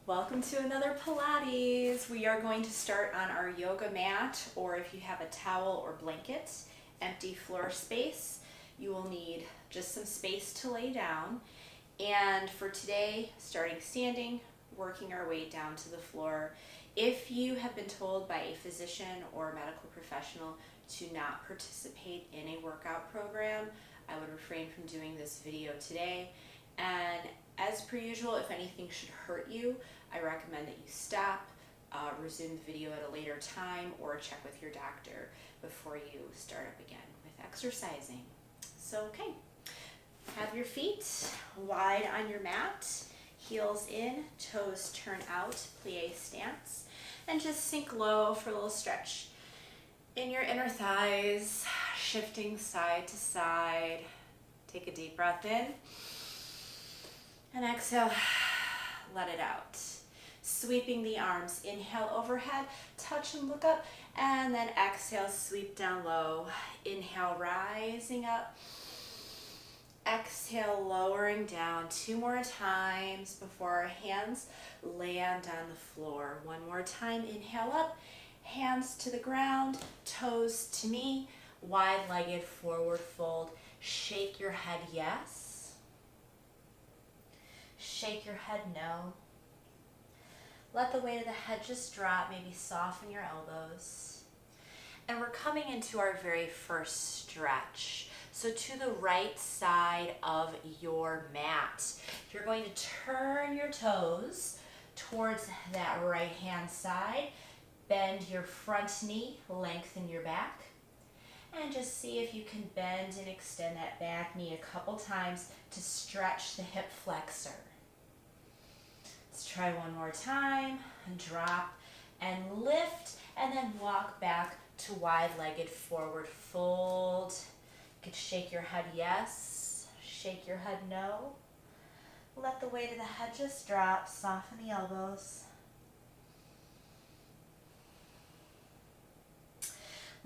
Welcome to another Pilates. We are going to start on our yoga mat, or if you have a towel or blanket, empty floor space. You will need just some space to lay down. And for today, starting standing, working our way down to the floor. If you have been told by a physician or a medical professional to not participate in a workout program, I would refrain from doing this video today. And as per usual, if anything should hurt you, I recommend that you stop, resume the video at a later time, or check with your doctor before you start up again with exercising. So, okay, have your feet wide on your mat, heels in, toes turn out, plie stance, and just sink low for a little stretch in your inner thighs, shifting side to side. Take a deep breath in. And exhale, let it out. Sweeping the arms, inhale overhead, touch and look up, and then exhale, sweep down low. Inhale, rising up. Exhale, lowering down. 2 more times before our hands land on the floor. 1 more time, inhale up, hands to the ground, toes to knee, wide-legged forward fold. Shake your head, yes. Shake your head, no. Let the weight of the head just drop, maybe soften your elbows. And we're coming into our very first stretch. So to the right side of your mat, you're going to turn your toes towards that right hand side. Bend your front knee, lengthen your back. And just see if you can bend and extend that back knee a couple times to stretch the hip flexor. Let's try 1 more time, and drop and lift, and then walk back to wide-legged forward fold. You can shake your head yes, shake your head no. Let the weight of the head just drop, soften the elbows.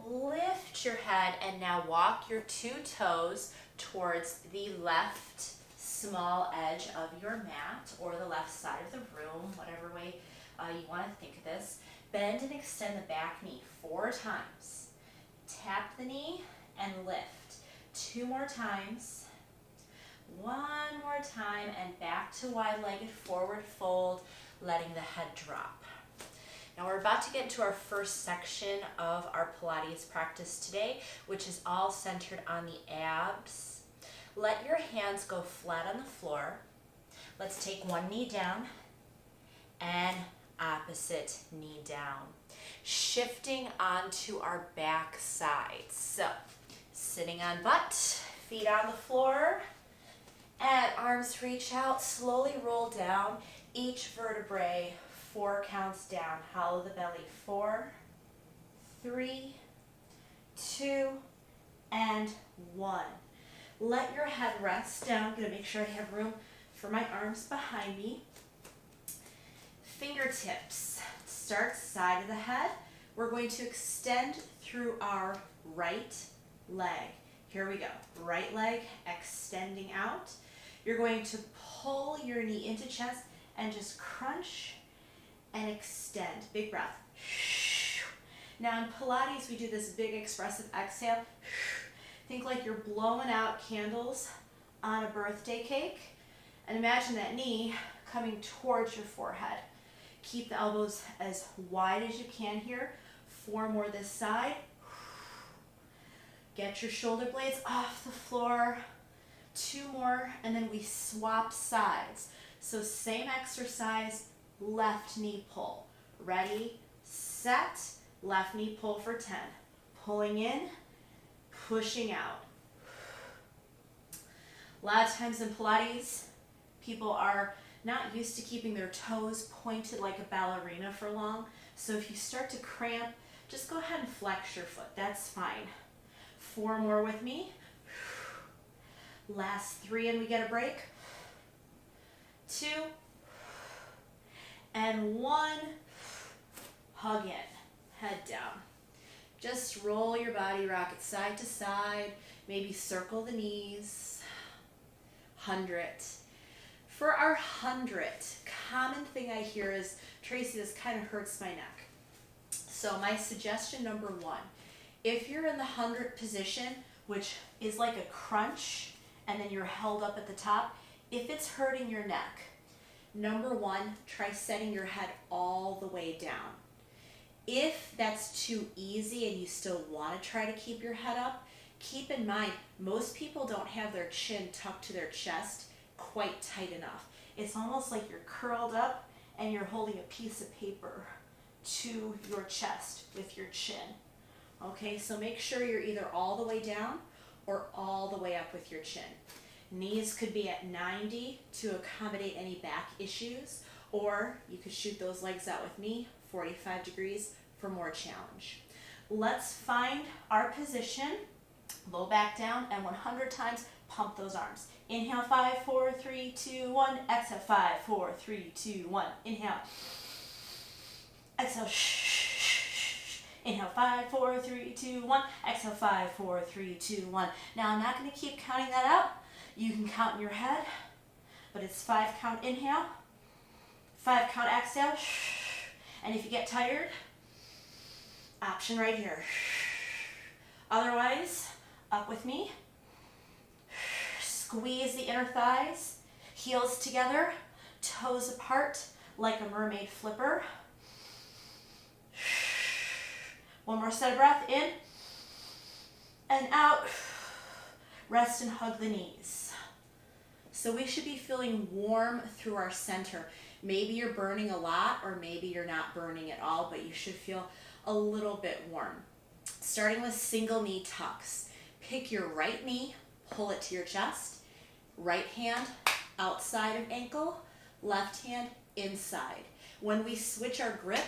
Lift your head and now walk your 2 toes towards the left small edge of your mat or the left side of the room, whatever way you want to think of this. Bend and extend the back knee 4 times. Tap the knee and lift. 2 more times. 1 more time and back to wide-legged forward fold, letting the head drop. Now we're about to get into our first section of our Pilates practice today, which is all centered on the abs. Let your hands go flat on the floor. Let's take 1 knee down and opposite knee down. Shifting onto our back side. So, sitting on butt, feet on the floor, and arms reach out, slowly roll down each vertebrae. 4 counts down. Hollow the belly. 4, 3, 2, and 1. Let your head rest down. I'm going to make sure I have room for my arms behind me. Fingertips start side of the head. We're going to extend through our right leg. Here we go. Right leg extending out. You're going to pull your knee into chest and just crunch and extend. Big breath. Now in Pilates, we do this big expressive exhale. Think like you're blowing out candles on a birthday cake. And imagine that knee coming towards your forehead. Keep the elbows as wide as you can here. 4 more this side. Get your shoulder blades off the floor. 2 more, and then we swap sides. So same exercise, left knee pull. Ready, set, left knee pull for 10. Pulling in, pushing out. A lot of times in Pilates, people are not used to keeping their toes pointed like a ballerina for long. So if you start to cramp, just go ahead and flex your foot. That's fine. 4 more with me. Last 3 and we get a break. 2 and 1. Hug in, head down. Just roll your body, rock it side to side, maybe circle the knees. 100. For our 100, common thing I hear is, Tracy, this kind of hurts my neck. So my suggestion number one, if you're in the 100 position, which is like a crunch, and then you're held up at the top, if it's hurting your neck, number one, try setting your head all the way down. If that's too easy and you still want to try to keep your head up, keep in mind, most people don't have their chin tucked to their chest quite tight enough. It's almost like you're curled up and you're holding a piece of paper to your chest with your chin. Okay, so make sure you're either all the way down or all the way up with your chin. Knees could be at 90 to accommodate any back issues, or you could shoot those legs out with me, 45 degrees for more challenge. Let's find our position, low back down, and 100 times pump those arms. Inhale, 5, 4, 3, 2, 1. Exhale, 5, 4, 3, 2, 1. Inhale. Exhale, shh. Inhale, 5, 4, 3, 2, 1. Exhale, 5, 4, 3, 2, 1. Now, I'm not going to keep counting that out. You can count in your head, but it's 5 count inhale, 5 count exhale. And if you get tired, option right here. Otherwise, up with me. Squeeze the inner thighs, heels together, toes apart like a mermaid flipper. One more set of breath, in and out. Rest and hug the knees. So we should be feeling warm through our center. Maybe you're burning a lot, or maybe you're not burning at all, but you should feel a little bit warm. Starting with single knee tucks. Pick your right knee, pull it to your chest. Right hand outside of ankle, left hand inside. When we switch our grip,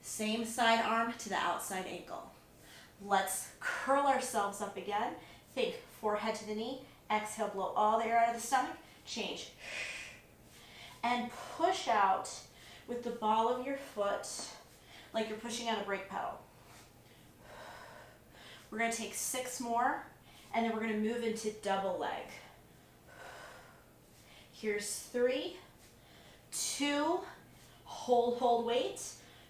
same side arm to the outside ankle. Let's curl ourselves up again. Think forehead to the knee. Exhale, blow all the air out of the stomach. Change. And push out with the ball of your foot like you're pushing on a brake pedal. We're going to take 6 more, and then we're going to move into double leg. Here's 3, 2, hold weight.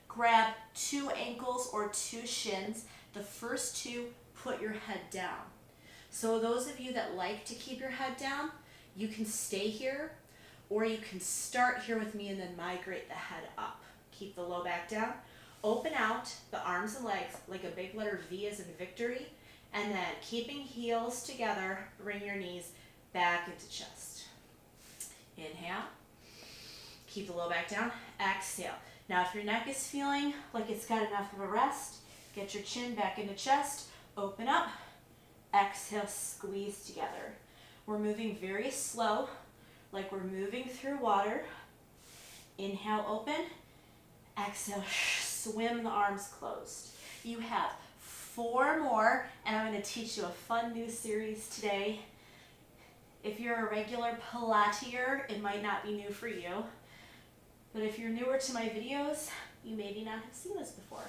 Grab 2 ankles or 2 shins. The first 2, put your head down. So those of you that like to keep your head down, you can stay here, or you can start here with me and then migrate the head up. Keep the low back down. Open out the arms and legs like a big letter V as in victory, and then keeping heels together, bring your knees back into chest. Inhale. Keep the low back down. Exhale. Now if your neck is feeling like it's got enough of a rest, get your chin back into chest, open up, exhale, squeeze together. We're moving very slow, like we're moving through water. Inhale, open. Exhale, swim the arms closed. You have 4 more, and I'm going to teach you a fun new series today. If you're a regular Pilatier, it might not be new for you. But if you're newer to my videos, you maybe not have seen this before.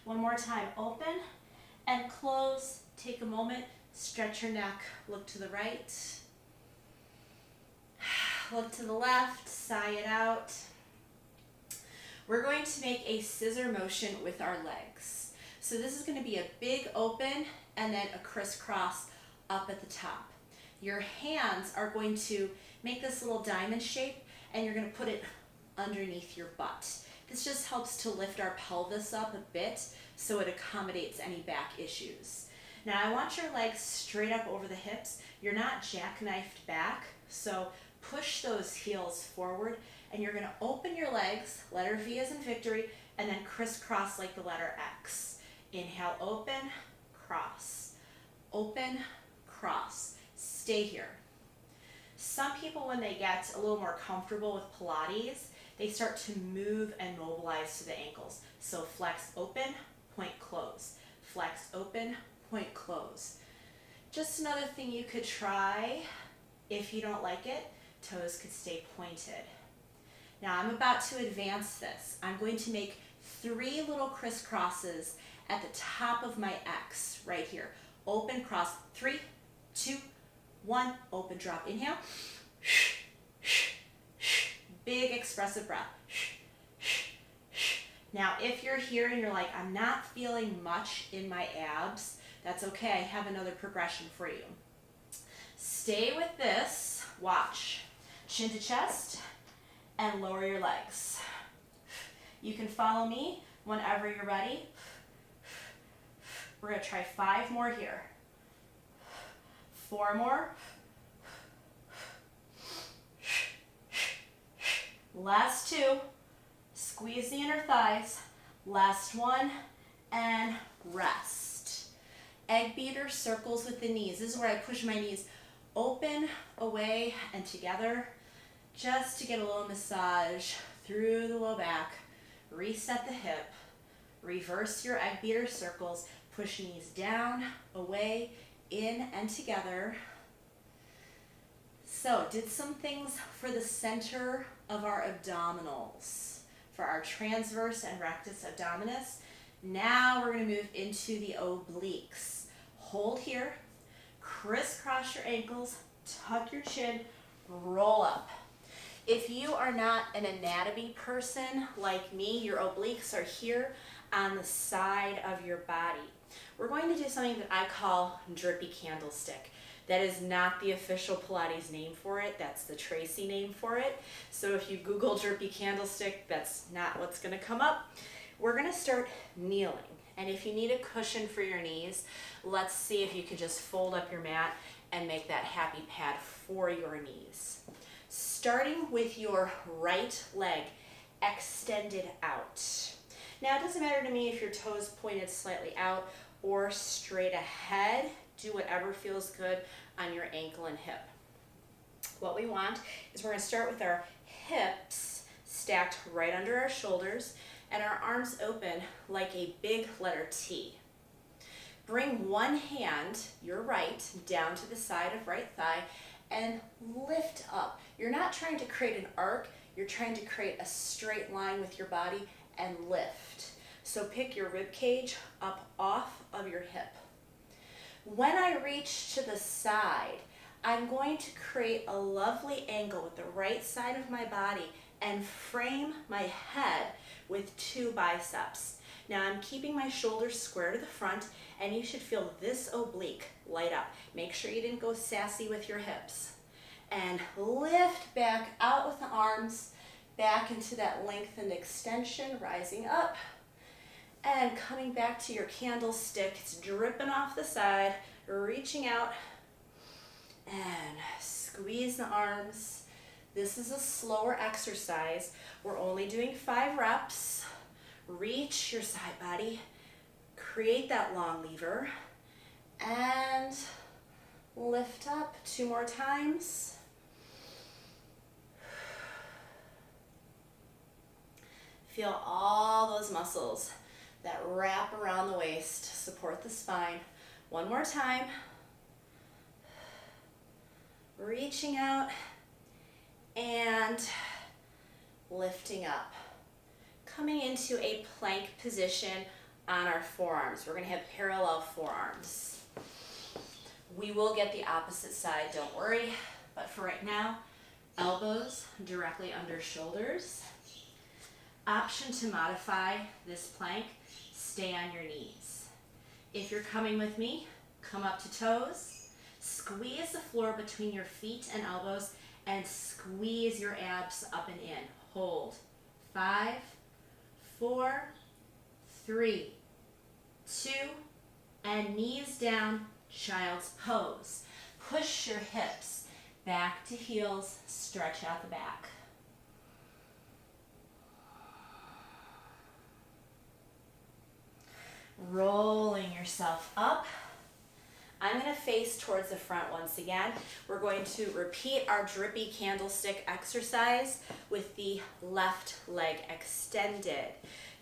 One more time, open and close. Take a moment, stretch your neck, look to the right, look to the left, sigh it out. We're going to make a scissor motion with our legs. So this is going to be a big open and then a crisscross up at the top. Your hands are going to make this little diamond shape, and you're going to put it underneath your butt. This just helps to lift our pelvis up a bit so it accommodates any back issues. Now I want your legs straight up over the hips. You're not jackknifed back, so push those heels forward, and you're going to open your legs, letter V as in victory, and then crisscross like the letter X. Inhale, open, cross. Open, cross. Stay here. Some people, when they get a little more comfortable with Pilates, they start to move and mobilize to the ankles. So flex, open, point, close. Flex, open, point, close. Just another thing you could try if you don't like it, toes could stay pointed. Now I'm about to advance this. I'm going to make 3 little crisscrosses at the top of my X right here. Open, cross, 3, 2, 1, open, drop, inhale. Big expressive breath. Now, if you're here and you're like, I'm not feeling much in my abs, that's okay. I have another progression for you. Stay with this. Watch. Chin to chest and lower your legs. You can follow me whenever you're ready. We're going to try 5 more here. 4 more. Last 2. Squeeze the inner thighs. Last 1 and rest. Egg beater circles with the knees. This is where I push my knees open, away, and together, just to get a little massage through the low back. Reset the hip. Reverse your egg beater circles. Push knees down, away, in, and together. So, did some things for the center of our abdominals, for our transverse and rectus abdominis. Now we're going to move into the obliques. Hold here, crisscross your ankles, tuck your chin, roll up. If you are not an anatomy person like me, your obliques are here on the side of your body. We're going to do something that I call drippy candlestick. That is not the official Pilates name for it. That's the Tracy name for it. So if you Google drippy candlestick, that's not what's going to come up. We're going to start kneeling. And if you need a cushion for your knees, let's see if you can just fold up your mat and make that happy pad for your knees. Starting with your right leg extended out. Now, it doesn't matter to me if your toes pointed slightly out or straight ahead. Do whatever feels good on your ankle and hip. What we want is we're going to start with our hips stacked right under our shoulders and our arms open like a big letter T. Bring one hand, your right, down to the side of right thigh and lift up. You're not trying to create an arc, you're trying to create a straight line with your body and lift. So pick your rib cage up off of your hip. When I reach to the side, I'm going to create a lovely angle with the right side of my body and frame my head with 2 biceps. Now I'm keeping my shoulders square to the front, and you should feel this oblique light up. Make sure you didn't go sassy with your hips. And lift back out with the arms, back into that lengthened extension, rising up. And coming back to your candlestick, it's dripping off the side, reaching out, and squeeze the arms. This is a slower exercise. We're only doing 5 reps. Reach your side body, create that long lever, and lift up 2 more times. Feel all those muscles that wrap around the waist, support the spine. 1 more time. Reaching out and lifting up. Coming into a plank position on our forearms. We're going to have parallel forearms. We will get the opposite side, don't worry. But for right now, elbows directly under shoulders. Option to modify this plank, stay on your knees. If you're coming with me, come up to toes, squeeze the floor between your feet and elbows, and squeeze your abs up and in. Hold. 5, 4, 3, 2, and knees down, child's pose. Push your hips back to heels, stretch out the back. Rolling yourself up. I'm going to face towards the front once again. We're going to repeat our drippy candlestick exercise with the left leg extended.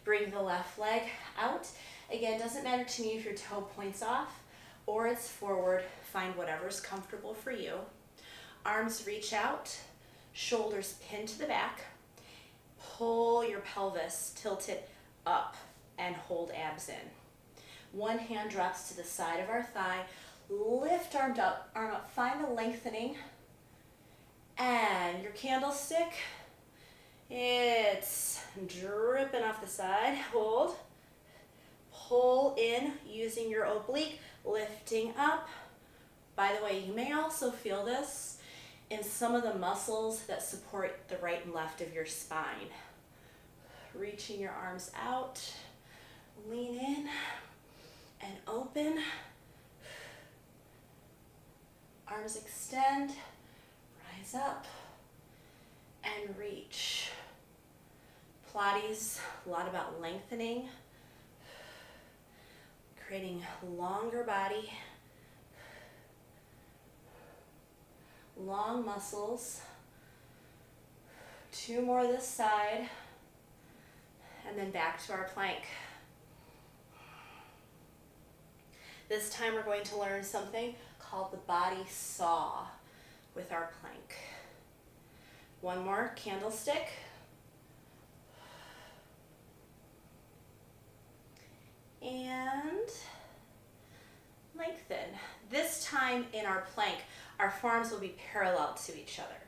Bring the left leg out. Again, doesn't matter to me if your toe points off or it's forward. Find whatever's comfortable for you. Arms reach out, shoulders pin to the back. Pull your pelvis, tilt it up, and hold abs in. One hand drops to the side of our thigh. Lift arm up, find the lengthening. And your candlestick, It's dripping off the side. Hold. Pull in using your oblique, lifting up. By the way, you may also feel this in some of the muscles that support the right and left of your spine. Reaching your arms out, lean in and open. Arms extend, rise up and reach. Pilates, a lot about lengthening, creating longer body, long muscles. 2 more this side, and then back to our plank. This time we're going to learn something called the body saw with our plank. 1 more candlestick. And lengthen. This time in our plank, our forearms will be parallel to each other.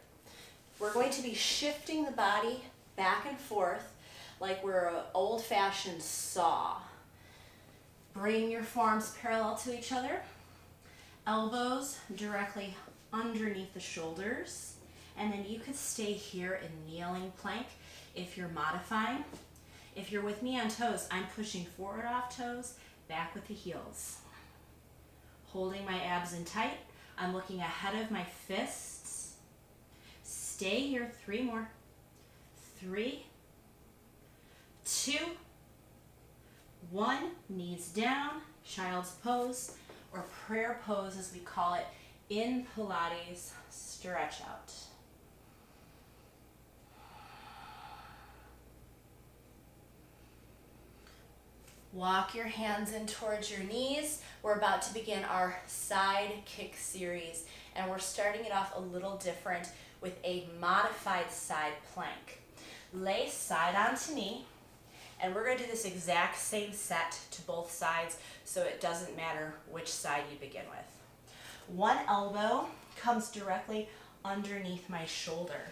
We're going to be shifting the body back and forth like we're an old-fashioned saw. Bring your forearms parallel to each other. Elbows directly underneath the shoulders. And then you could stay here in kneeling plank if you're modifying. If you're with me on toes, I'm pushing forward off toes, back with the heels. Holding my abs in tight. I'm looking ahead of my fists. Stay here, 3 more. 3, 2, 1. Knees down, child's pose, or prayer pose as we call it in Pilates. Stretch out. Walk your hands in towards your knees. We're about to begin our side kick series, and we're starting it off a little different with a modified side plank. Lay side onto knee, and we're going to do this exact same set to both sides, so it doesn't matter which side you begin with. 1 elbow comes directly underneath my shoulder.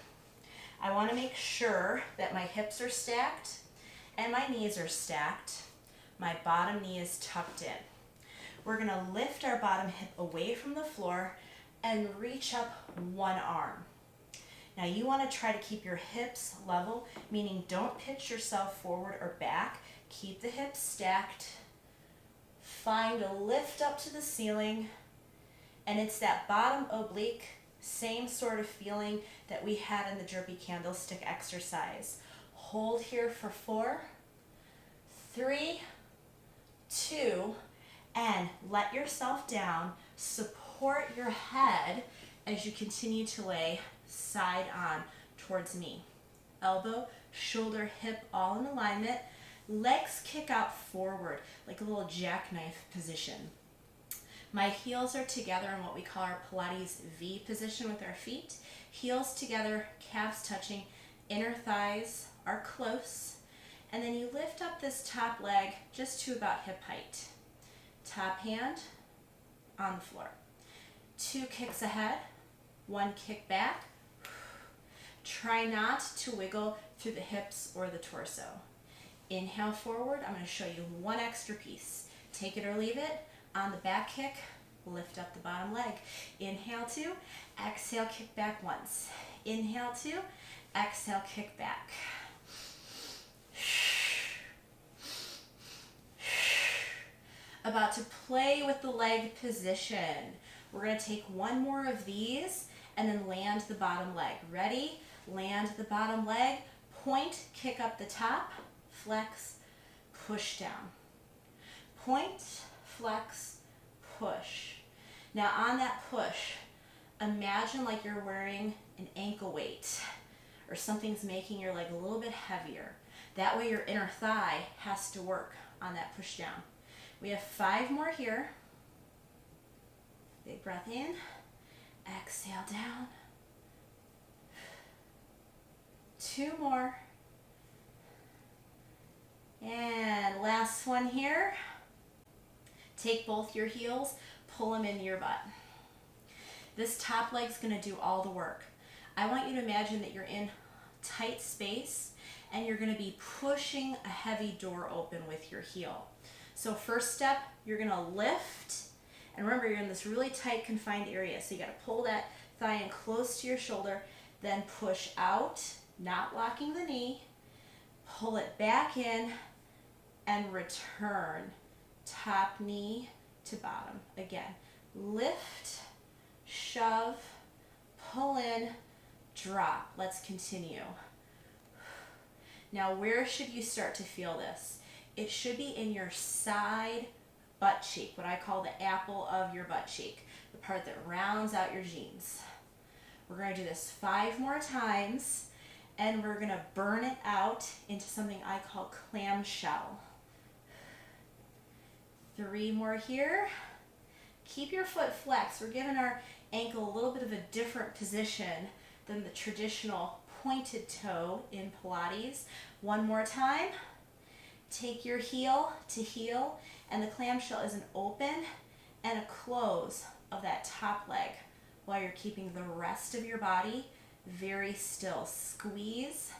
I want to make sure that my hips are stacked and my knees are stacked. My bottom knee is tucked in. We're going to lift our bottom hip away from the floor and reach up 1 arm. Now you want to try to keep your hips level, meaning don't pitch yourself forward or back. Keep the hips stacked. Find a lift up to the ceiling, and it's that bottom oblique, same sort of feeling that we had in the jerky candlestick exercise. Hold here for 4, 3, 2, and let yourself down. Support your head as you continue to lay side on towards me. Elbow, shoulder, hip all in alignment. Legs kick out forward like a little jackknife position. My heels are together in what we call our Pilates V position with our feet. Heels together, calves touching, inner thighs are close. And then you lift up this top leg just to about hip height. Top hand on the floor. 2 kicks ahead, 1 kick back. Try not to wiggle through the hips or the torso. Inhale forward. I'm going to show you 1 extra piece. Take it or leave it. On the back kick, lift up the bottom leg. Inhale 2, exhale, kick back once. Inhale 2, exhale, kick back. About to play with the leg position. We're going to take 1 more of these and then land the bottom leg. Ready? Land the bottom leg, point, kick up the top, flex, push down. Point, flex, push. Now on that push, imagine like you're wearing an ankle weight or something's making your leg a little bit heavier. That way your inner thigh has to work on that push down. We have 5 more here. Big breath in, exhale down. 2 more. And last one here. Take both your heels, pull them into your butt. This top leg's going to do all the work. I want you to imagine that you're in tight space, and you're gonna be pushing a heavy door open with your heel. So first step, you're gonna lift, and remember you're in this really tight confined area, so you gotta pull that thigh in close to your shoulder, then push out, not locking the knee, pull it back in, and return, top knee to bottom. Again, lift, shove, pull in, drop. Let's continue. Now, where should you start to feel this? It should be in your side butt cheek, what I call the apple of your butt cheek, the part that rounds out your jeans. We're going to do this 5 more times, and we're going to burn it out into something I call clamshell. 3 more here. Keep your foot flexed. We're giving our ankle a little bit of a different position than the traditional pointed toe in Pilates. 1 more time. Take your heel to heel, and the clamshell is an open and a close of that top leg while you're keeping the rest of your body very still. Squeeze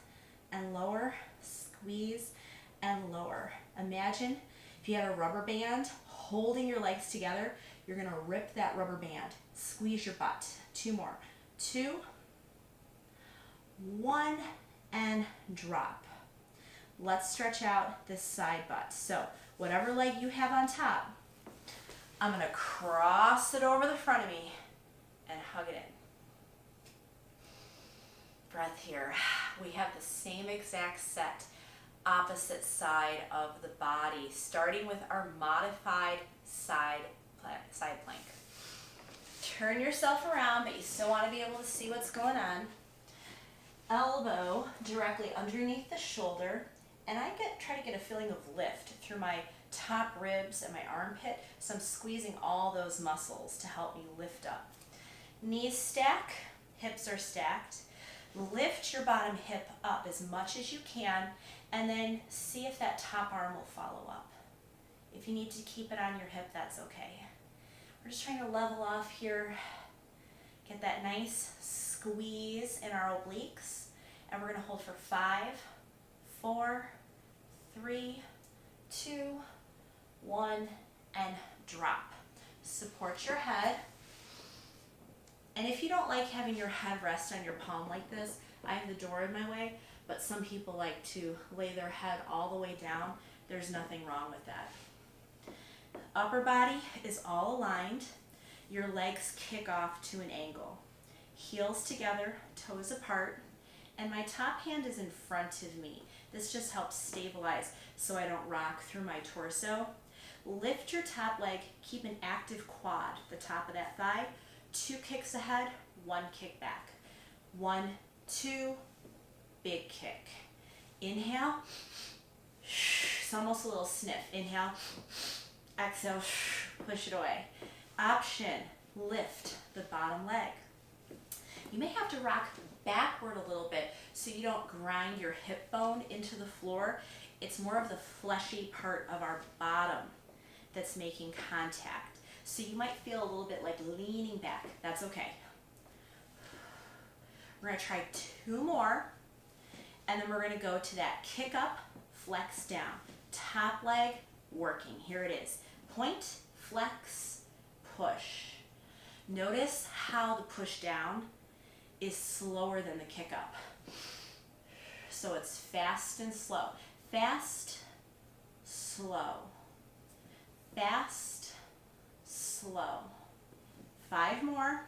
and lower, squeeze and lower. Imagine if you had a rubber band holding your legs together, you're gonna rip that rubber band. Squeeze your butt. 2 more. 2, 1, and drop. Let's stretch out this side butt. So whatever leg you have on top, I'm gonna cross it over the front of me and hug it in. Breath here. We have the same exact set, opposite side of the body, starting with our modified side plank. Turn yourself around, but you still want to be able to see what's going on. Elbow directly underneath the shoulder, and I try to get a feeling of lift through my top ribs and my armpit, so I'm squeezing all those muscles to help me lift up. Knees stack, hips are stacked. Lift your bottom hip up as much as you can, and then see if that top arm will follow up. If you need to keep it on your hip, that's okay. We're just trying to level off here, get that nice squeeze in our obliques, and we're going to hold for 5, 4, 3, 2, 1, and drop. Support your head. And if you don't like having your head rest on your palm like this, I have the door in my way, but some people like to lay their head all the way down. There's nothing wrong with that. Upper body is all aligned. Your legs kick off to an angle. Heels together, toes apart, and my top hand is in front of me. This just helps stabilize so I don't rock through my torso. Lift your top leg, keep an active quad, the top of that thigh. 2 kicks ahead, 1 kick back. 1, 2, big kick. Inhale, it's almost a little sniff. Inhale, exhale, push it away. Option, lift the bottom leg. You may have to rock backward a little bit so you don't grind your hip bone into the floor. It's more of the fleshy part of our bottom that's making contact. So you might feel a little bit like leaning back. That's okay. We're gonna try 2 more, and then we're gonna go to that kick up, flex down. Top leg working. Here it is. Point, flex, push. Notice how the push down is slower than the kick up. So it's fast and slow. Fast, slow. Fast, slow. 5 more.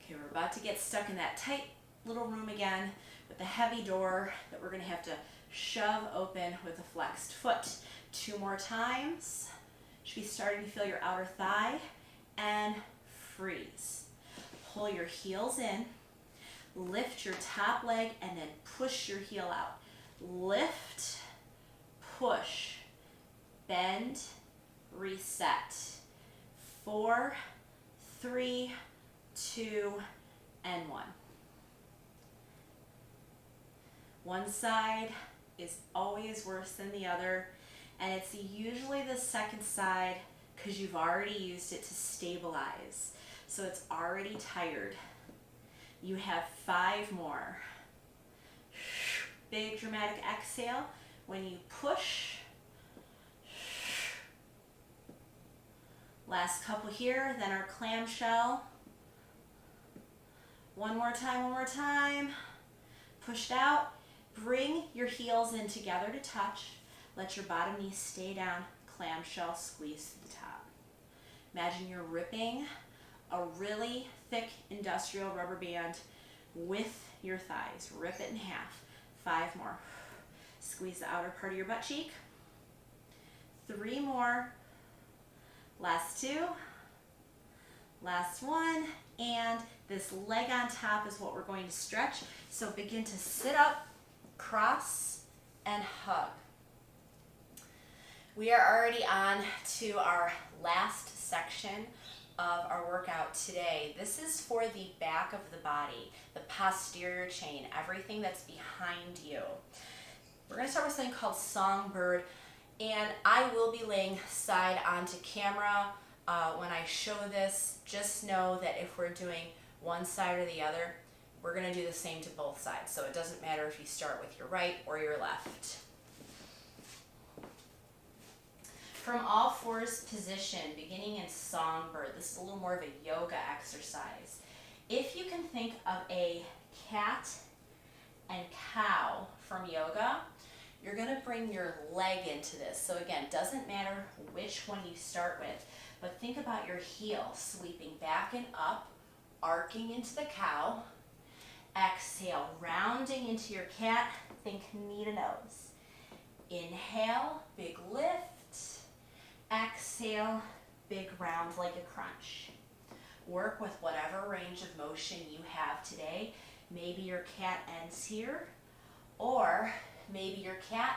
Okay, we're about to get stuck in that tight little room again with the heavy door that we're going to have to shove open with a flexed foot. 2 more times. Should be starting to feel your outer thigh, and freeze. Pull your heels in, lift your top leg, and then push your heel out. Lift, push, bend, reset. 4, 3, 2, and 1. One side is always worse than the other, and it's usually the second side because you've already used it to stabilize. So it's already tired. You have 5 more. Big dramatic exhale. When you push, last couple here, then our clamshell. One more time. Pushed out. Bring your heels in together to touch. Let your bottom knee stay down. Clamshell, squeeze to the top. Imagine you're ripping a really thick industrial rubber band with your thighs. Rip it in half. 5 more. Squeeze the outer part of your butt cheek. 3 more. Last 2. Last 1. And this leg on top is what we're going to stretch. So begin to sit up, cross, and hug. We are already on to our last section of our workout today. This is for the back of the body, the posterior chain, everything that's behind you. We're going to start with something called Songbird, and I will be laying side onto camera when I show this. Just know that if we're doing one side or the other, we're going to do the same to both sides. So it doesn't matter if you start with your right or your left. From all fours position, beginning in Songbird. This is a little more of a yoga exercise. If you can think of a cat and cow from yoga, you're going to bring your leg into this. So again, doesn't matter which one you start with, but think about your heel sweeping back and up, arcing into the cow. Exhale, rounding into your cat. Think knee to nose. Inhale, big lift. Exhale, big round like a crunch. Work with whatever range of motion you have today. Maybe your cat ends here, or maybe your cat,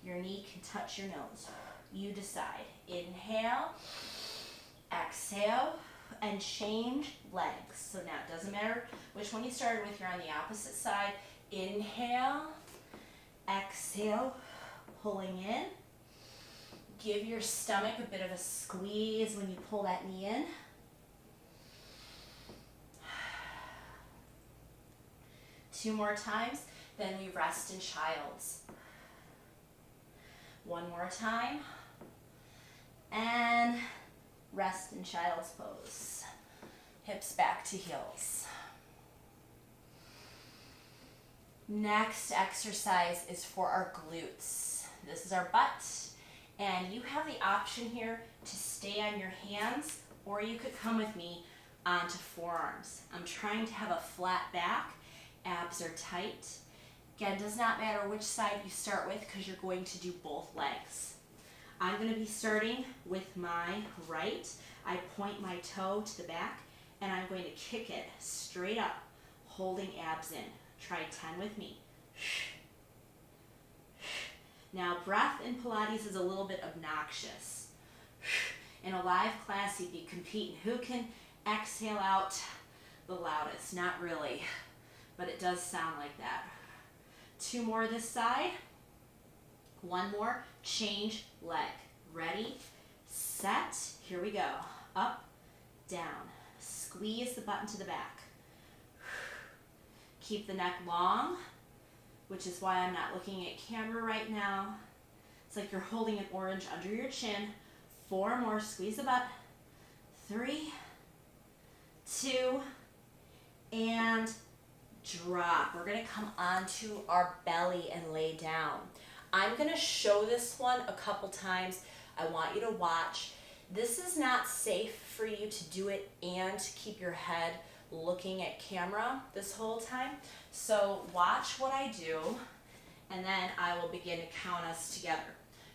your knee can touch your nose. You decide. Inhale, exhale, and change legs. So now it doesn't matter which one you started with, you're on the opposite side. Inhale, exhale, pulling in. Give your stomach a bit of a squeeze when you pull that knee in. Two more times, then we rest in child's. One more time, and rest in child's pose. Hips back to heels. Next exercise is for our glutes. This is our butt. And you have the option here to stay on your hands, or you could come with me onto forearms. I'm trying to have a flat back. Abs are tight. Again, does not matter which side you start with because you're going to do both legs. I'm going to be starting with my right. I point my toe to the back, and I'm going to kick it straight up, holding abs in. Try 10 with me. Now, breath in Pilates is a little bit obnoxious. In a live class, you'd be competing. Who can exhale out the loudest? Not really, but it does sound like that. 2 more this side. 1 more. Change leg. Ready, set. Here we go. Up, down. Squeeze the butt into the back. Keep the neck long, which is why I'm not looking at camera right now. It's like you're holding an orange under your chin. 4 more, squeeze the butt. 3, 2, and drop. We're gonna come onto our belly and lay down. I'm gonna show this one a couple times. I want you to watch. This is not safe for you to do it and keep your head looking at camera this whole time. So watch what I do, and then I will begin to count us together.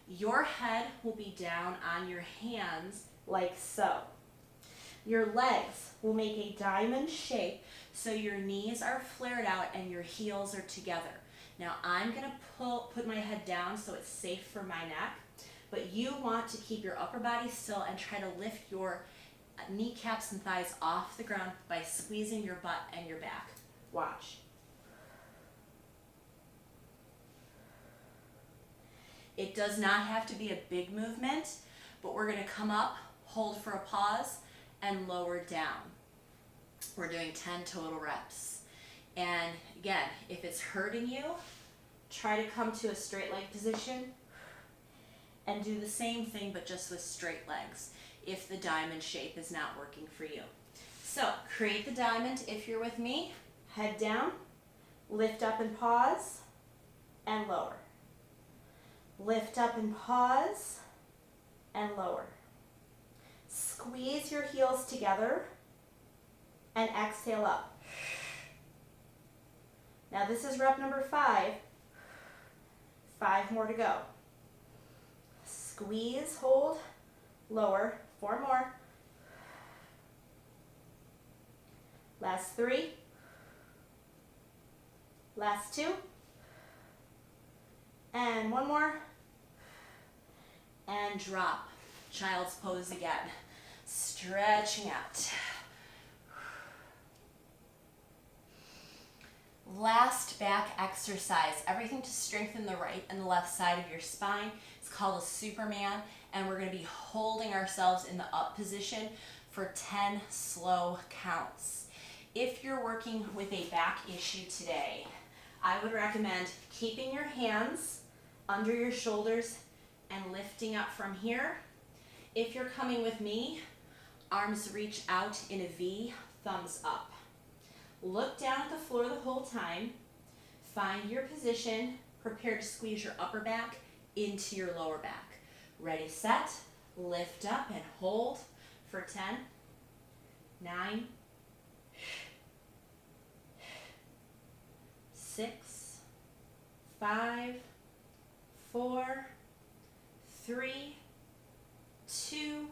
Your head will be down on your hands like so. Your legs will make a diamond shape so your knees are flared out and your heels are together. Now I'm gonna put my head down so it's safe for my neck, but you want to keep your upper body still and try to lift your kneecaps and thighs off the ground by squeezing your butt and your back. Watch. It does not have to be a big movement, but we're going to come up, hold for a pause, and lower down. We're doing 10 total reps. And again, if it's hurting you, try to come to a straight leg position and do the same thing, but just with straight legs, if the diamond shape is not working for you. So create the diamond if you're with me. Head down, lift up and pause, and lower. Lift up and pause, and lower. Squeeze your heels together, and exhale up. Now this is rep number 5. 5 more to go. Squeeze, hold, lower. 4 more. Last 3. Last 2. And 1 more. And drop. Child's pose again. Stretching out. Last back exercise, everything to strengthen the right and the left side of your spine. It's called a Superman, and we're going to be holding ourselves in the up position for 10 slow counts. If you're working with a back issue today, I would recommend keeping your hands under your shoulders and lifting up from here. If you're coming with me, arms reach out in a V, thumbs up. Look down at the floor the whole time. Find your position. Prepare to squeeze your upper back into your lower back. Ready, set, lift up and hold for 10, 9, 6, 5, 4, 3, 2,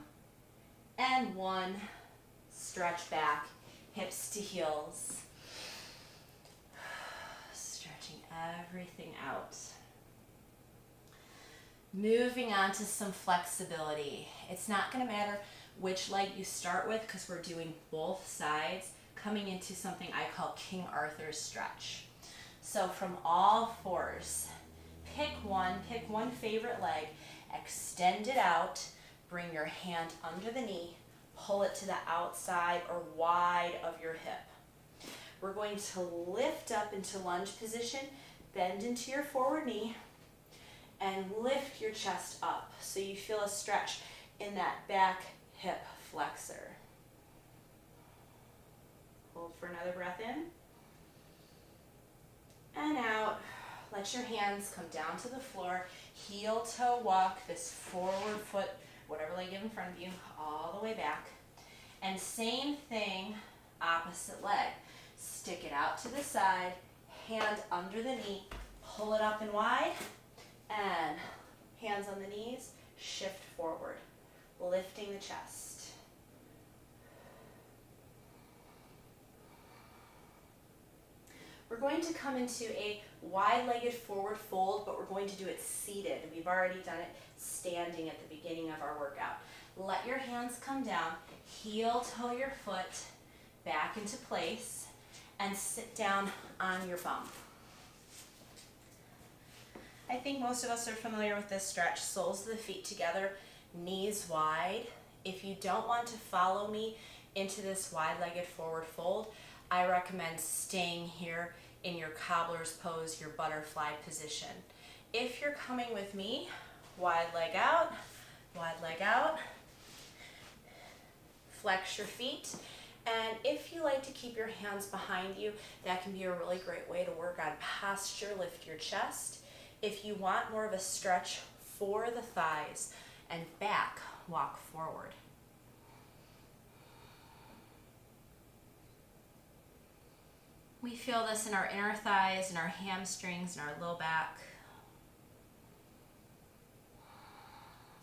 and 1. Stretch back, hips to heels. Stretching everything out. Moving on to some flexibility. It's not going to matter which leg you start with because we're doing both sides, coming into something I call King Arthur's stretch. So from all fours, pick one favorite leg, extend it out, bring your hand under the knee, pull it to the outside or wide of your hip. We're going to lift up into lunge position, bend into your forward knee, and lift your chest up so you feel a stretch in that back hip flexor. Hold for another breath in. And out. Let your hands come down to the floor. Heel toe walk this forward foot, whatever leg you have in front of you, all the way back. And same thing, opposite leg. Stick it out to the side, hand under the knee, pull it up and wide, and hands on the knees, shift forward, lifting the chest. We're going to come into a wide-legged forward fold, but we're going to do it seated. We've already done it standing at the beginning of our workout. Let your hands come down, heel toe your foot back into place, and sit down on your bum. I think most of us are familiar with this stretch. Soles of the feet together, knees wide. If you don't want to follow me into this wide-legged forward fold, I recommend staying here in your cobbler's pose, your butterfly position. If you're coming with me, wide leg out, flex your feet. And if you like to keep your hands behind you, that can be a really great way to work on posture, lift your chest. If you want more of a stretch for the thighs and back, walk forward. We feel this in our inner thighs, in our hamstrings, in our low back.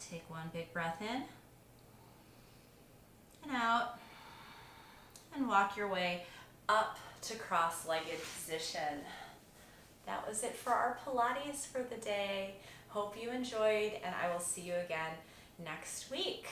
Take one big breath in and out, and walk your way up to cross-legged position. That was it for our Pilates for the day. Hope you enjoyed, and I will see you again next week.